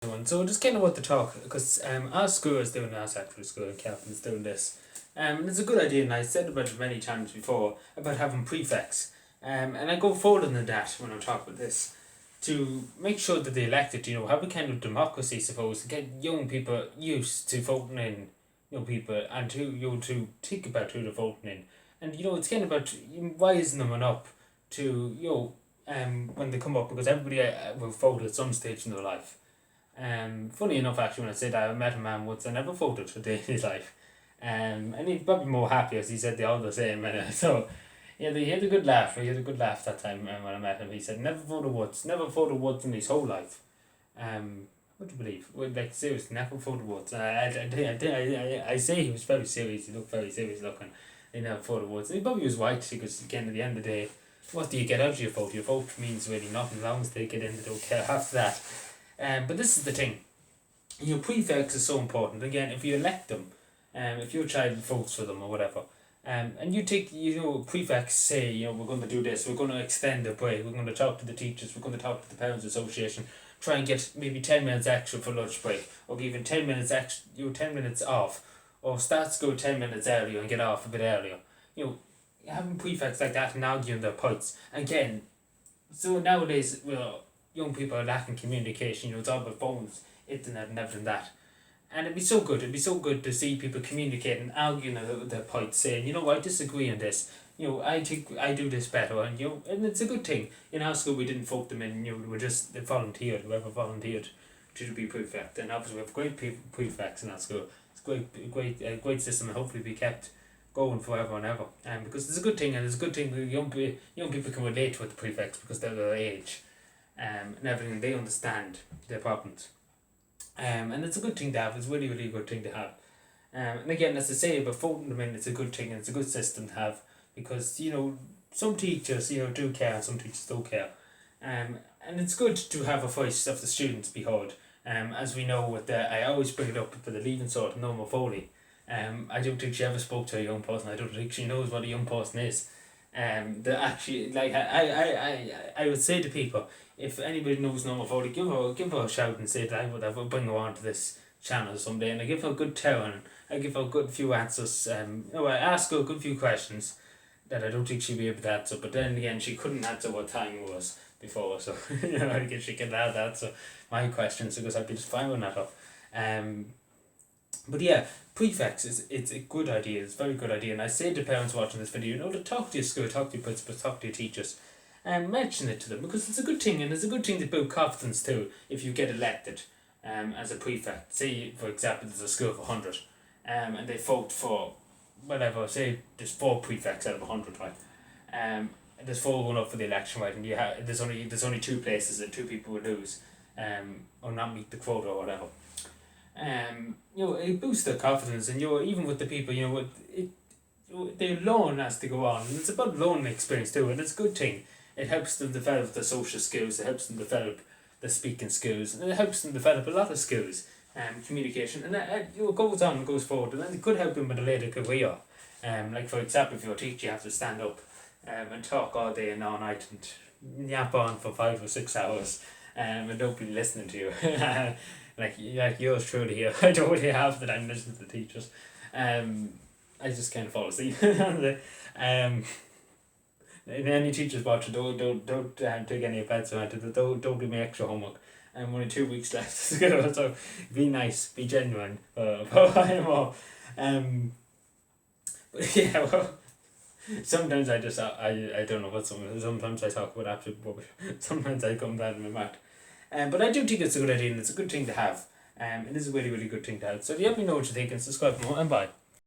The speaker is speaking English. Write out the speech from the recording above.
So just kind of want to talk because our school is doing our secondary school and Captain is doing this. And it's a good idea, and I said about it many times before about having prefects. And I go forward on that when I'm talking about this to make sure that they elected, have a kind of democracy, suppose, to get young people used to voting in, people and to think about who they're voting in. And it's kind of about wising them up to when they come up, because everybody will vote at some stage in their life. Funny enough, actually, when I said that, I met a man once I never voted a day in his life. And he's probably more happy, as he said they all the same. And so, yeah, he had a good laugh. He had a good laugh that time when I met him. He said never voted once in his whole life. What do you believe? Well, like, seriously, never voted once. I say he was very serious. He looked very serious looking. He never voted once. And he probably was right, because again, at the end of the day, what do you get out of your vote? Your vote means really nothing, as long as they get in, they don't care after that. But this is the thing. Prefects are so important. Again, if you elect them, if your child votes for them or whatever, and you take, prefects say, we're going to do this, we're going to extend the break, we're going to talk to the teachers, we're going to talk to the Parents Association, try and get maybe 10 minutes extra for lunch break, or even 10 minutes extra, 10 minutes off, or start school 10 minutes earlier and get off a bit earlier. Having prefects like that and arguing their points. Again, so nowadays, young people are lacking communication. It's all about phones, internet, and everything that. And it'd be so good to see people communicating, arguing their points, saying, I disagree on this. I think I do this better, and and it's a good thing. In our school, we didn't vote them in. We just volunteered. Whoever volunteered to be prefect, and obviously we have great prefects in our school. It's a great system, and hopefully be kept going forever and ever. Because it's a good thing, and it's a good thing that young people can relate with the prefects because they're their age. And everything, they understand their problems. And it's a good thing to have. It's really, really a good thing to have. And again, as I say, about voting them in, it's a good thing, and it's a good system to have, because some teachers do care and some teachers don't care. And it's good to have a voice of the students be heard. As we know, I always bring it up with the Leaving Cert, Norma Foley. I don't think she ever spoke to a young person. I don't think she knows what a young person is. Actually, like, I would say to people, if anybody knows Norma Foley, give her a shout and say that I would bring her on to this channel someday, and I give her a good tell, and I give her a good few answers. I ask her a good few questions that I don't think she'd be able to answer, but then again, she couldn't answer what time was before, so I guess she can answer my questions, because I'd be just firing at her. But yeah, prefects it's a good idea. It's a very good idea, and I say to parents watching this video, to talk to your school, talk to your principals, talk to your teachers, and mention it to them, because it's a good thing, and it's a good thing to build confidence too. If you get elected, as a prefect, say for example there's a school of 100, and they vote for whatever. Say there's 4 prefects out of 100, right? And there's 4 going up for the election, right? And there's only 2 places that 2 people will lose, or not meet the quota or whatever. It boosts their confidence, and even with the people, they learn as they go on, and it's about learning experience too, and it's a good thing. It helps them develop the social skills, it helps them develop the speaking skills, and it helps them develop a lot of skills, communication, and it goes on and goes forward, and then it could help them with a later career. Like for example, if you're a teacher, you have to stand up and talk all day and all night and yap on for 5 or 6 hours, and nobody listening to you. like yours truly here. I don't really have that I'm listening to the teachers. I just kind of fall asleep. Any teachers watching, don't take any offense on it. Don't give me extra homework. I'm only 2 weeks left, so be nice, be genuine. But yeah, well, sometimes I don't know what sometimes I talk about absolute rubbish. Sometimes I come down in my mouth. But I do think it's a good idea, and it's a good thing to have. It is a really, really good thing to have. So let me know what you think, and subscribe for more, and bye.